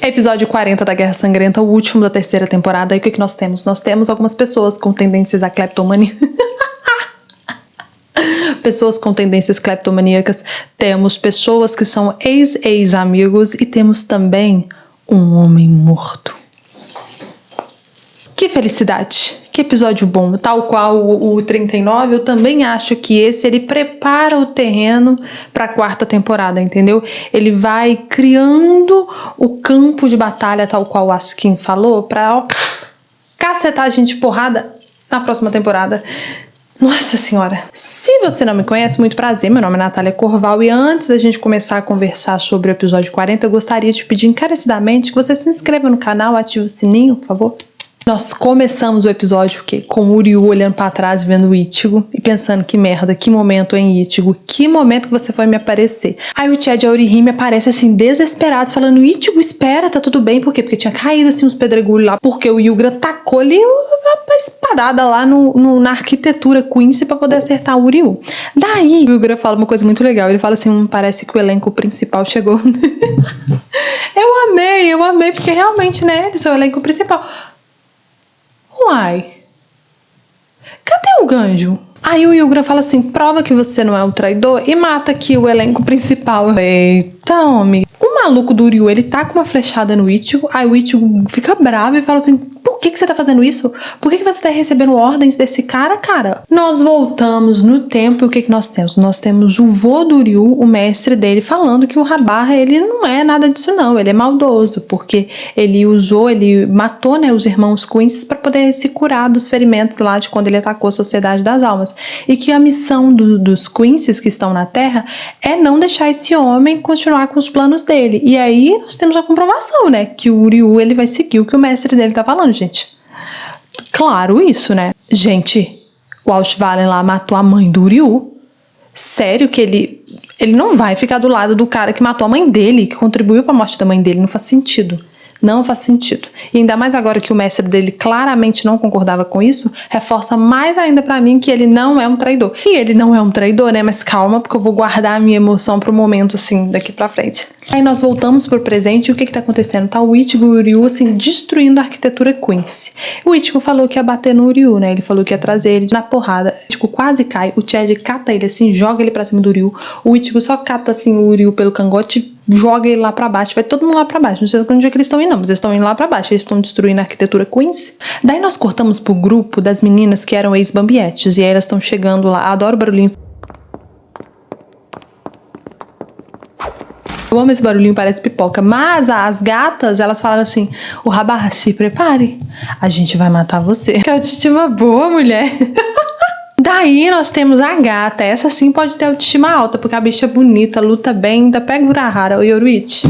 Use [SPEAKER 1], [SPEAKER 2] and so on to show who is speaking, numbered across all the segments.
[SPEAKER 1] Episódio 40 da Guerra Sangrenta, o último da terceira temporada. E o que nós temos? Nós temos algumas pessoas com tendências à cleptomania. Pessoas com tendências cleptomaníacas. Temos pessoas que são ex-amigos. E temos também um homem morto. Que felicidade, que episódio bom. Tal qual o 39, eu também acho que ele prepara o terreno para a quarta temporada, entendeu? Ele vai criando o campo de batalha, tal qual o Askin falou, para cacetar a gente de porrada na próxima temporada. Nossa senhora. Se você não me conhece, muito prazer, meu nome é Natália Corval e antes da gente começar a conversar sobre o episódio 40, eu gostaria de pedir encarecidamente que você se inscreva no canal, ative o sininho, por favor. Nós começamos o episódio com o Uryu olhando pra trás, vendo o Ichigo e pensando que merda, que momento, hein, Ichigo? Que momento que você foi me aparecer? Aí o Chad e a Orihime aparecem assim, desesperados, falando: Ichigo, espera, tá tudo bem. Por quê? Porque tinha caído assim uns pedregulhos lá, porque o Yugra tacou-lhe uma espadada lá na arquitetura Quincy pra poder acertar o Uryu. Daí o Yugra fala uma coisa muito legal, ele fala assim: parece que o elenco principal chegou. Eu amei, porque realmente, né, eles são o elenco principal. Uai, cadê o Ganjo? Aí o Yugra fala assim: prova que você não é um traidor e mata aqui o elenco principal. Eita, homem. O maluco do Uryu, ele tá com uma flechada no Ichigo. Aí o Ichigo fica bravo e fala assim: por que você tá fazendo isso? Por que você tá recebendo ordens desse cara? Nós voltamos no tempo e o que nós temos? Nós temos o vô do Uryu, o mestre dele, falando que o Habarra, ele não é nada disso não, ele é maldoso, porque ele matou, né, os irmãos Quincy para poder se curar dos ferimentos lá de quando ele atacou a Sociedade das Almas. E que a missão dos Quincy que estão na Terra é não deixar esse homem continuar com os planos dele. E aí nós temos a comprovação, né, que o Uryu, ele vai seguir o que o mestre dele tá falando, gente. Claro isso, né? Gente, o Ausvallen lá matou a mãe do Uryu. Sério que ele não vai ficar do lado do cara que matou a mãe dele, que contribuiu para a morte da mãe dele. Não faz sentido. Não faz sentido. E ainda mais agora que o mestre dele claramente não concordava com isso, reforça mais ainda pra mim que ele não é um traidor. E ele não é um traidor, né? Mas calma, porque eu vou guardar a minha emoção pro momento, assim, daqui pra frente. Aí nós voltamos pro presente e o que tá acontecendo? Tá o Ichigo e o Uryu, assim, destruindo a arquitetura Quincy. O Ichigo falou que ia bater no Uryu, né? Ele falou que ia trazer ele na porrada. O Ichigo quase cai, o Chad cata ele assim, joga ele pra cima do Uryu. O Ichigo só cata, assim, o Uryu pelo cangote, joga ele lá pra baixo, vai todo mundo lá pra baixo. Não sei onde é que eles estão indo, não, mas eles estão indo lá pra baixo. Eles estão destruindo a arquitetura Quincy. Daí nós cortamos pro grupo das meninas que eram ex-bambietes, e aí elas estão chegando lá. Adoro o barulhinho. Eu amo esse barulhinho, parece pipoca. Mas as gatas, elas falaram assim: o Habarra, se prepare, a gente vai matar você. Que autoestima boa, mulher. Daí nós temos a gata. Essa sim pode ter autoestima alta, porque a bicha é bonita, luta bem, ainda pega o Urahara. O Yoruichi,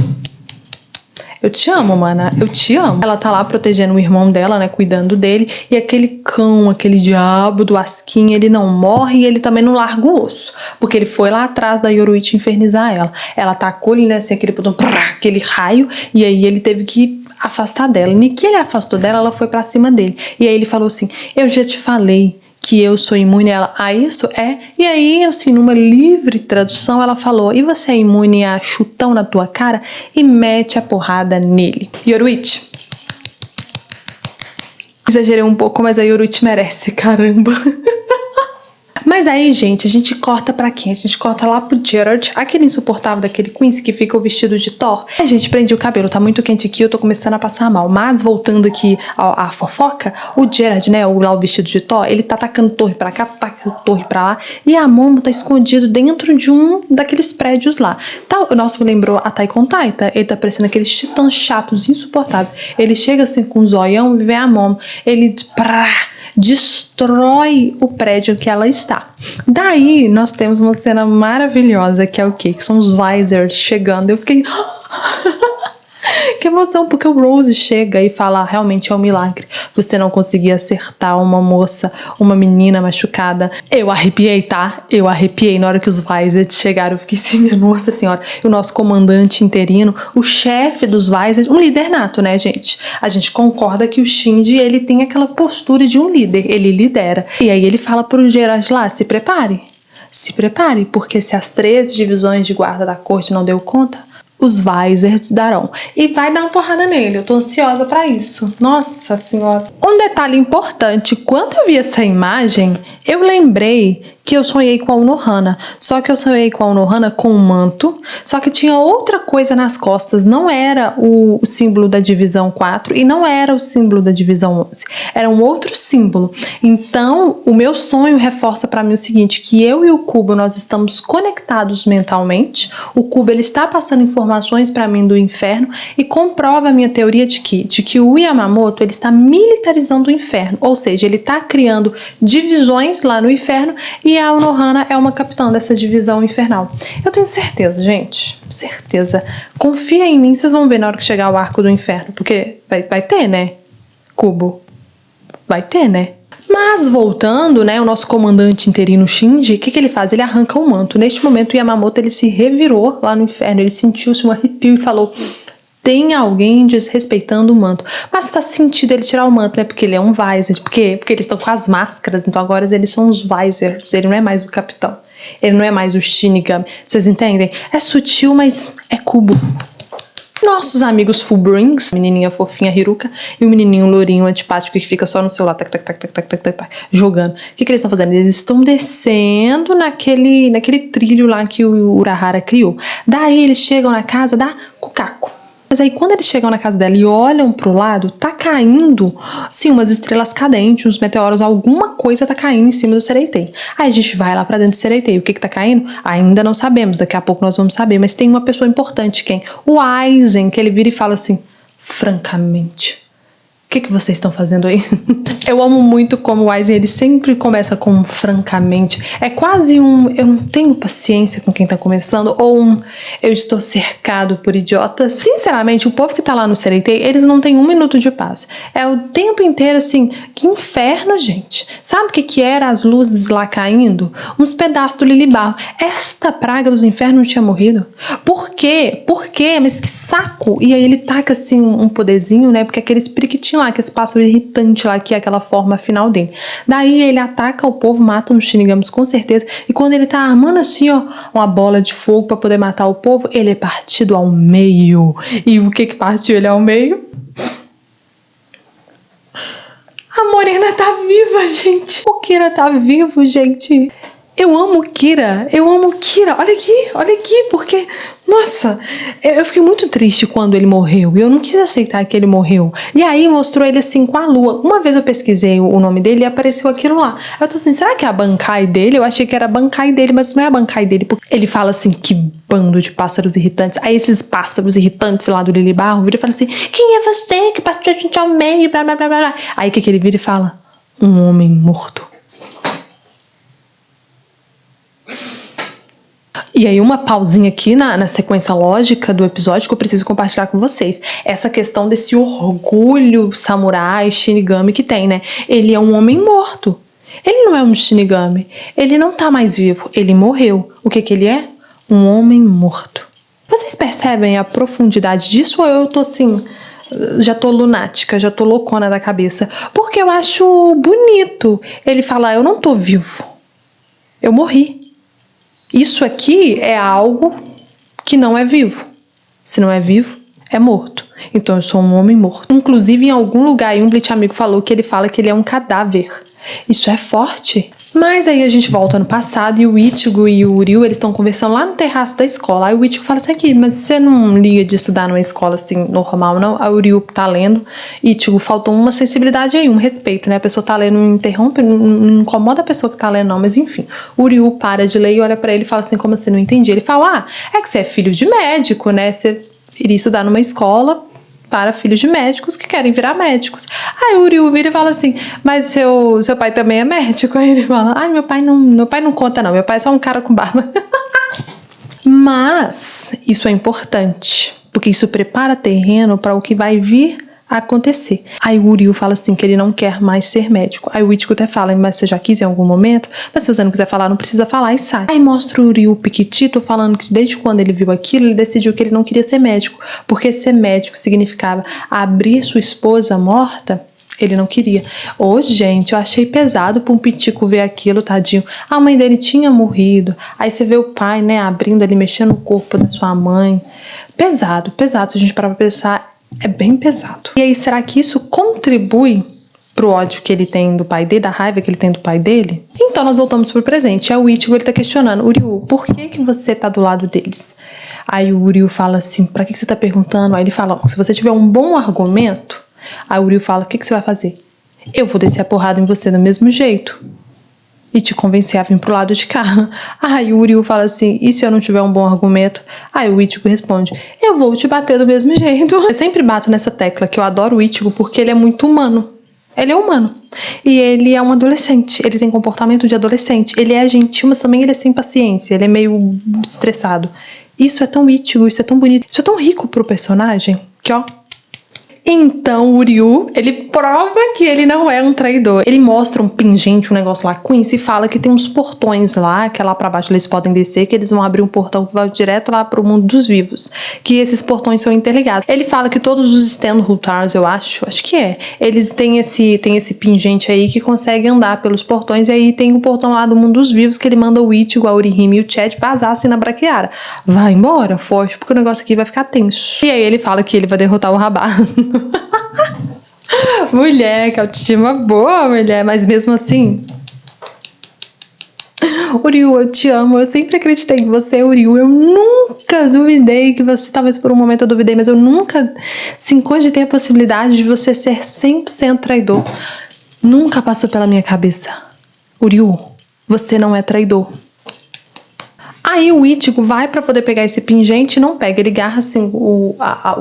[SPEAKER 1] eu te amo, mana. Eu te amo. Ela tá lá protegendo o irmão dela, né? Cuidando dele. E aquele cão, aquele diabo do Askin, ele não morre e ele também não larga o osso. Porque ele foi lá atrás da Yoruichi infernizar ela. Ela tacou-lhe, né? Assim, aquele raio. E aí ele teve que afastar dela. E que ele afastou dela, ela foi pra cima dele. E aí ele falou assim: eu já te falei que eu sou imune a isso? É. E aí, assim, numa livre tradução, ela falou: e você é imune a chutão na tua cara? E mete a porrada nele. Yoruichi. Exagerei um pouco, mas a Yoruichi merece, caramba. Mas aí, gente, a gente corta pra quem? A gente corta lá pro Gerard, aquele insuportável daquele Quincy que fica o vestido de Thor. A gente prende o cabelo, tá muito quente aqui, eu tô começando a passar mal. Mas, voltando aqui à fofoca, o Gerard, né, o vestido de Thor, ele tá tacando torre pra cá, tacando torre pra lá, e a Momo tá escondido dentro de um daqueles prédios lá. Tá, nossa, me lembrou a Attack on Titan, ele tá parecendo aqueles titãs chatos, insuportáveis. Ele chega assim com um zoião e vê a Momo, ele destrói o prédio que ela está. Daí nós temos uma cena maravilhosa que é o quê? Que são os Visors chegando. Eu fiquei... que emoção, porque o Rose chega e fala: realmente é um milagre você não conseguir acertar uma moça, uma menina machucada. Eu arrepiei, tá? Eu arrepiei na hora que os Visors chegaram. Eu fiquei assim, minha nossa senhora. E o nosso comandante interino, o chefe dos Visors, um líder nato, né, gente? A gente concorda que o Shinji, ele tem aquela postura de um líder, ele lidera. E aí ele fala pro Gerard lá: se prepare, porque se as 13 divisões de guarda da corte não deu conta, os Vizers darão. E vai dar uma porrada nele. Eu tô ansiosa pra isso. Nossa senhora. Um detalhe importante. Quando eu vi essa imagem, eu lembrei que eu sonhei com a Unohana. Só que eu sonhei com a Unohana com um manto. Só que tinha outra coisa nas costas. Não era o símbolo da divisão 4 e não era o símbolo da divisão 11. Era um outro símbolo. Então, o meu sonho reforça pra mim o seguinte, que eu e o Kubo, nós estamos conectados mentalmente. O Kubo, ele está passando informações para mim do inferno e comprova a minha teoria de que o Yamamoto, ele está militarizando o inferno, ou seja, ele está criando divisões lá no inferno e a Unohana é uma capitã dessa divisão infernal. Eu tenho certeza, gente, certeza. Confia em mim, vocês vão ver na hora que chegar o arco do inferno, porque vai ter, né, Kubo? Vai ter, né? Mas voltando, né, o nosso comandante interino Shinji, o que ele faz? Ele arranca o manto. Neste momento o Yamamoto, ele se revirou lá no inferno, ele sentiu-se um arrepio e falou: tem alguém desrespeitando o manto. Mas faz sentido ele tirar o manto, né, porque ele é um Vizer, porque eles estão com as máscaras, então agora eles são os Vizers, ele não é mais o capitão, ele não é mais o Shinigami, vocês entendem? É sutil, mas é Kubo. Nossos amigos Fullbrings, a menininha fofinha Hiruka e o menininho lourinho antipático que fica só no celular jogando. O que eles estão fazendo? Eles estão descendo naquele trilho lá que o Urahara criou. Daí eles chegam na casa da Kukako. Mas aí quando eles chegam na casa dela e olham pro lado, tá caindo, sim, umas estrelas cadentes, uns meteoros, alguma coisa tá caindo em cima do Sereitei. Aí a gente vai lá pra dentro do Sereitei. O que tá caindo? Ainda não sabemos, daqui a pouco nós vamos saber. Mas tem uma pessoa importante, quem? O Aizen, que ele vira e fala assim: francamente, o que vocês estão fazendo aí? Eu amo muito como o Aizen, ele sempre começa com francamente. É quase um eu não tenho paciência com quem tá começando, ou um eu estou cercado por idiotas. Sinceramente, o povo que tá lá no Sereitei, eles não têm um minuto de paz. É o tempo inteiro assim, que inferno, gente. Sabe o que era as luzes lá caindo? Uns pedaços do Lilibarro. Esta praga dos infernos tinha morrido. Por quê? Por quê? Mas que saco! E aí ele taca assim um poderzinho, né? Porque aqueles periquitinhos lá, aquele pássaro irritante lá, que é aquela forma final dele. Daí ele ataca o povo, mata os Shinigamis com certeza, e quando ele tá armando assim, ó, uma bola de fogo pra poder matar o povo, ele é partido ao meio. E o que partiu ele ao meio? A Morena tá viva, gente. O Kira tá vivo, gente. Eu amo o Kira, olha aqui, porque, nossa, eu fiquei muito triste quando ele morreu, e eu não quis aceitar que ele morreu, e aí mostrou ele assim com a lua. Uma vez eu pesquisei o nome dele e apareceu aquilo lá, eu tô assim, será que é a Bankai dele? Eu achei que era a Bankai dele, mas não é a Bankai dele, porque ele fala assim, que bando de pássaros irritantes. Aí esses pássaros irritantes lá do Lilibarro vira e fala assim, quem é você que partiu a gente ao meio, blá blá blá blá. Aí o que ele vira e fala? Um homem morto. E aí uma pausinha aqui na sequência lógica do episódio que eu preciso compartilhar com vocês. Essa questão desse orgulho samurai, Shinigami que tem, né? Ele é um homem morto. Ele não é um Shinigami. Ele não tá mais vivo. Ele morreu. O que ele é? Um homem morto. Vocês percebem a profundidade disso ou eu tô assim... Já tô lunática, já tô loucona da cabeça? Porque eu acho bonito ele falar, eu não tô vivo. Eu morri. Isso aqui é algo que não é vivo. Se não é vivo, é morto. Então eu sou um homem morto. Inclusive, em algum lugar aí, um Bleach amigo falou que ele fala que ele é um cadáver. Isso é forte. Mas aí a gente volta no passado e o Ichigo e o Uryu, eles estão conversando lá no terraço da escola. Aí o Ichigo fala assim, aqui, mas você não liga de estudar numa escola assim, normal, não? Aí o Uryu tá lendo. Ichigo, faltou uma sensibilidade aí, um respeito, né? A pessoa tá lendo, não interrompe, não incomoda a pessoa que tá lendo, não. Mas enfim, o Uryu para de ler e olha pra ele e fala assim, como você não entendi? Ele fala, é que você é filho de médico, né? Você iria estudar numa escola para filhos de médicos que querem virar médicos. Aí o Uryu vira e fala assim, mas seu pai também é médico? Aí ele fala, meu pai não conta não, meu pai é só um cara com barba. Mas isso é importante, porque isso prepara terreno para o que vai vir a acontecer. Aí o Uryu fala assim que ele não quer mais ser médico. Aí o Ichigo até fala, mas você já quis em algum momento? Mas se você não quiser falar, não precisa falar e sai. Aí mostra o Uryu piquitito falando que desde quando ele viu aquilo, ele decidiu que ele não queria ser médico, porque ser médico significava abrir sua esposa morta Ele não queria. Ô, gente, eu achei pesado pra um pitico ver aquilo, tadinho. A mãe dele tinha morrido. Aí você vê o pai, né, abrindo ali, mexendo no corpo da sua mãe. Pesado, pesado. Se a gente parar pra pensar, é bem pesado. E aí, será que isso contribui pro ódio que ele tem do pai dele, da raiva que ele tem do pai dele? Então, nós voltamos pro presente. Aí o Ichigo, ele tá questionando: Uryu, por que você tá do lado deles? Aí o Uryu fala assim: pra que você tá perguntando? Aí ele fala: se você tiver um bom argumento. Aí o Uryu fala: o que você vai fazer? Eu vou descer a porrada em você do mesmo jeito e te convencer a vir pro lado de cá. Aí o Uryu fala assim: e se eu não tiver um bom argumento? Aí o Ichigo responde: eu vou te bater do mesmo jeito. Eu sempre bato nessa tecla que eu adoro o Ichigo porque ele é muito humano. Ele é humano. E ele é um adolescente. Ele tem comportamento de adolescente. Ele é gentil, mas também ele é sem paciência. Ele é meio estressado. Isso é tão Ichigo, isso é tão bonito. Isso é tão rico pro personagem que, ó... Então o Uryu, ele prova que ele não é um traidor. Ele mostra um pingente, um negócio lá, Quincy, e fala que tem uns portões lá, que é lá pra baixo eles podem descer, que eles vão abrir um portão que vai direto lá pro mundo dos vivos. Que esses portões são interligados. Ele fala que todos os Stand-Hooters, eu acho que é, eles têm esse pingente aí que consegue andar pelos portões, e aí tem o portão lá do mundo dos vivos que ele manda o Ichigo, a Orihime e o Chad vazar assim na Braquiara. Vai embora, forte, porque o negócio aqui vai ficar tenso. E aí ele fala que ele vai derrotar o Rabá. Mulher, que autoestima boa, mulher, mas mesmo assim, Uryu, eu te amo, eu sempre acreditei em você, Uryu, eu nunca duvidei que você, talvez por um momento eu duvidei, mas eu nunca cogitei a possibilidade de você ser 100% traidor. Nunca passou pela minha cabeça. Uryu, você não é traidor. Aí o Ichigo vai pra poder pegar esse pingente e não pega. Ele agarra assim o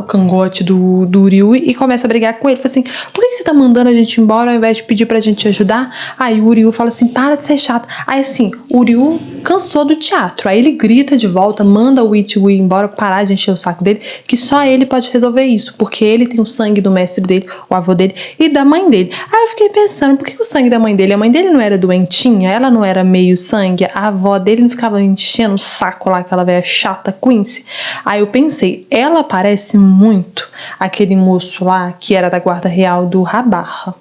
[SPEAKER 1] cangote do Uryu e começa a brigar com ele. Fala assim: por que você tá mandando a gente embora ao invés de pedir pra gente te ajudar? Aí o Uryu fala assim: para de ser chato. Aí assim, o Uryu cansou do teatro. Aí ele grita de volta, manda o Ichigo ir embora, parar de encher o saco dele, que só ele pode resolver isso, porque ele tem o sangue do mestre dele, o avô dele e da mãe dele. Aí eu fiquei pensando: por que o sangue da mãe dele? A mãe dele não era doentinha? Ela não era meio sangue? A avó dele não ficava enchendo saco lá, aquela velha chata Quincy. Aí eu pensei, ela parece muito aquele moço lá que era da guarda real do Rabarra.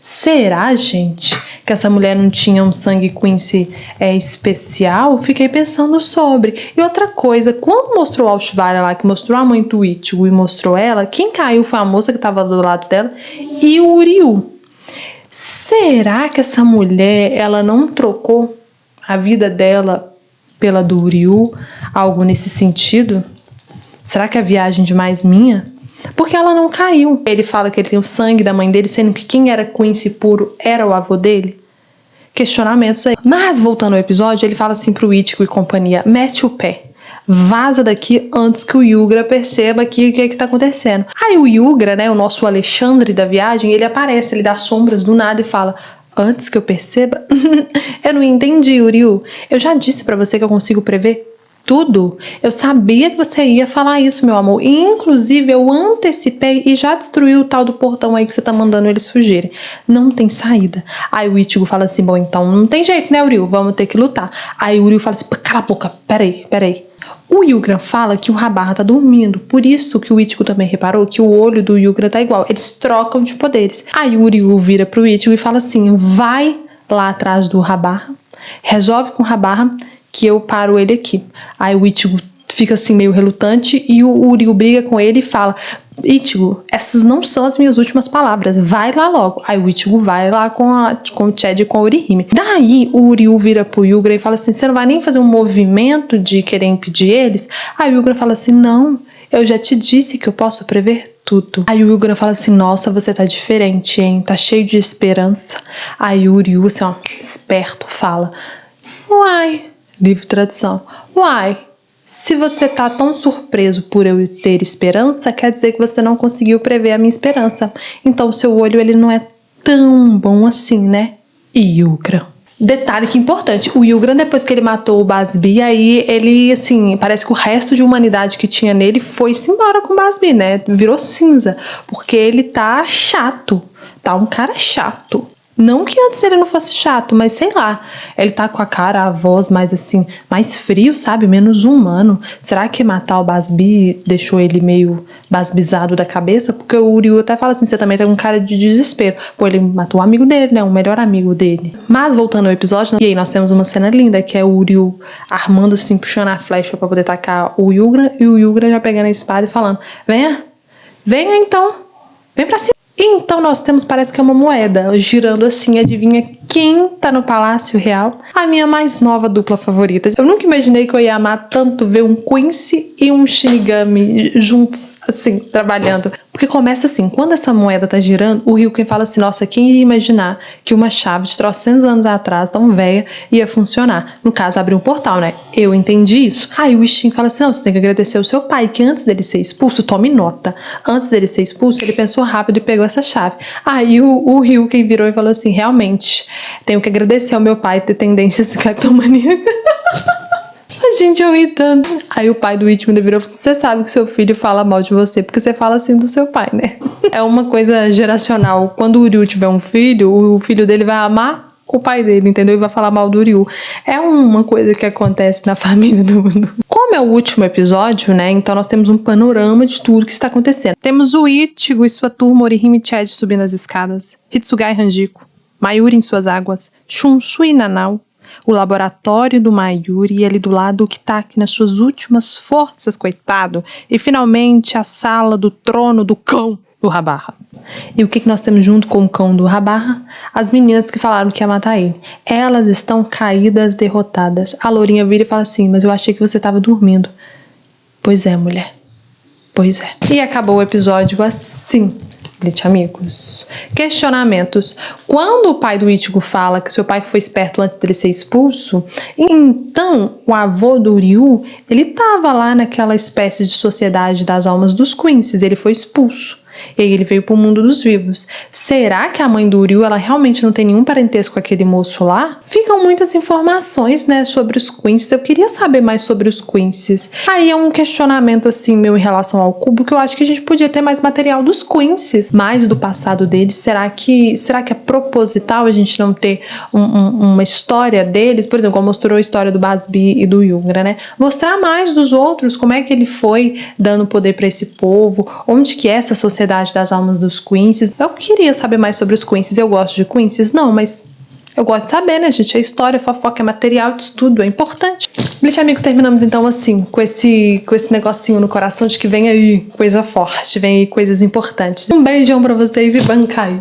[SPEAKER 1] Será, gente, que essa mulher não tinha um sangue Quincy especial? Fiquei pensando sobre. E outra coisa, quando mostrou o Alchevara lá, que mostrou a mãe do Ichigo e mostrou ela, quem caiu foi a moça que tava do lado dela e o Uryu. Será que essa mulher, ela não trocou a vida dela pela do Uryu, algo nesse sentido? Será que é viagem demais minha? Porque ela não caiu. Ele fala que ele tem o sangue da mãe dele, sendo que quem era Quincy puro era o avô dele. Questionamentos aí. Mas, voltando ao episódio, ele fala assim pro Ichigo e companhia: mete o pé. Vaza daqui antes que o Yugra perceba aqui o que é que tá acontecendo. Aí o Yugra, né, o nosso Alexandre da viagem, ele aparece, ele dá sombras do nada e fala: antes que eu perceba? Eu não entendi, Uryu. Eu já disse pra você que eu consigo prever tudo. Eu sabia que você ia falar isso, meu amor. E, inclusive, eu antecipei e já destruí o tal do portão aí que você tá mandando eles fugirem. Não tem saída. Aí o Ichigo fala assim: bom, então não tem jeito, né, Uryu? Vamos ter que lutar. Aí o Uryu fala assim: cala a boca, peraí. O Yugra fala que o Rabarra tá dormindo, por isso que o Ichigo também reparou que o olho do Yugra tá igual, eles trocam de poderes. Aí o Uryu vira pro Ichigo e fala assim: vai lá atrás do Rabarra, resolve com o Rabarra que eu paro ele aqui. Aí o Ichigo fica assim meio relutante e o Uryu briga com ele e fala: Ichigo, essas não são as minhas últimas palavras, vai lá logo. Aí o Ichigo vai lá com o Chad e com a Orihime. Daí o Uryu vira pro Yugra e fala assim: você não vai nem fazer um movimento de querer impedir eles? Aí o Yugra fala assim: não, eu já te disse que eu posso prever tudo. Aí o Yugra fala assim: nossa, você tá diferente, hein? Tá cheio de esperança. Aí o Uryu, assim, ó, esperto, fala: uai, livre tradução, uai, se você tá tão surpreso por eu ter esperança, quer dizer que você não conseguiu prever a minha esperança. Então o seu olho, ele não é tão bom assim, né, Yugra? Detalhe que importante, o Yugra, depois que ele matou o Basbi, aí ele, assim, parece que o resto de humanidade que tinha nele foi-se embora com o Basbi, né? Virou cinza, porque ele tá chato, tá um cara chato. Não que antes ele não fosse chato, mas sei lá, ele tá com a cara, a voz mais assim, mais frio, sabe? Menos humano. Será que matar o Basbi deixou ele meio basbizado da cabeça? Porque o Ryu até fala assim, você também tá com cara de desespero. Pô, ele matou o amigo dele, né? O melhor amigo dele. Mas voltando ao episódio, e aí nós temos uma cena linda, que é o Ryu armando assim, puxando a flecha pra poder tacar o Yugra, e o Yugra já pegando a espada e falando, venha então, vem pra cima. Então nós temos, parece que é uma moeda, girando assim, adivinha quem tá no Palácio Real? A minha mais nova dupla favorita. Eu nunca imaginei que eu ia amar tanto ver um Quincy e um Shinigami juntos, assim, trabalhando. Porque começa assim, quando essa moeda tá girando, o Ryuken fala assim, nossa, quem iria imaginar que uma chave de 300 anos atrás, tão velha, ia funcionar? No caso, abrir um portal, né? Eu entendi isso. Aí o Ishin fala assim, não, você tem que agradecer ao seu pai, que antes dele ser expulso, tome nota, antes dele ser expulso, ele pensou rápido e pegou essa chave. Aí o Ryuken virou e falou assim, realmente, tenho que agradecer ao meu pai ter tendências cleptomaníacas. A gente, eu ri tanto. Aí o pai do Ichigo virou e falou, você sabe que seu filho fala mal de você, porque você fala assim do seu pai, né? É uma coisa geracional. Quando o Ryu tiver um filho, o filho dele vai amar o pai dele, entendeu? E vai falar mal do Ryu. É uma coisa que acontece na família do mundo. Como é o último episódio, né? Então nós temos um panorama de tudo que está acontecendo. Temos o Ichigo e sua turma Orihime e Chad subindo as escadas. Hitsugai e Hanjiko. Mayuri em suas águas. Shunsui e Nanao. O laboratório do Mayuri e ali do lado o Kitaki nas suas últimas forças, coitado. E finalmente a sala do trono do cão do Habarra. E o que nós temos junto com o cão do Habarra? As meninas que falaram que ia matar ele. Elas estão caídas, derrotadas. A Lourinha vira e fala assim, mas eu achei que você estava dormindo. Pois é, mulher. Pois é. E acabou o episódio assim. Amigos. Questionamentos. Quando o pai do Ichigo fala que seu pai foi esperto antes dele ser expulso, então o avô do Ryu, ele tava lá naquela espécie de sociedade das almas dos Quincy's, ele foi expulso. E aí ele veio pro mundo dos vivos. Será que a mãe do Ryu, ela realmente não tem nenhum parentesco com aquele moço lá? Ficam muitas informações, né, sobre os Quincy's. Eu queria saber mais sobre os Quincy's. Aí é um questionamento, assim, meu em relação ao cubo, que eu acho que a gente podia ter mais material dos Quincy's, mais do passado deles. Será que é proposital a gente não ter uma história deles? Por exemplo, como mostrou a história do Basbi e do Yugra, né? Mostrar mais dos outros, como é que ele foi dando poder pra esse povo, onde que é essa sociedade das almas dos Quincy's. Eu queria saber mais sobre os Quincy's. Eu gosto de Quincy's? Não, mas eu gosto de saber, né, gente? É história, fofoca, é material de estudo, é importante. Bleach, amigos, terminamos então assim, com esse negocinho no coração de que vem aí coisa forte, vem aí coisas importantes. Um beijão pra vocês e bancai!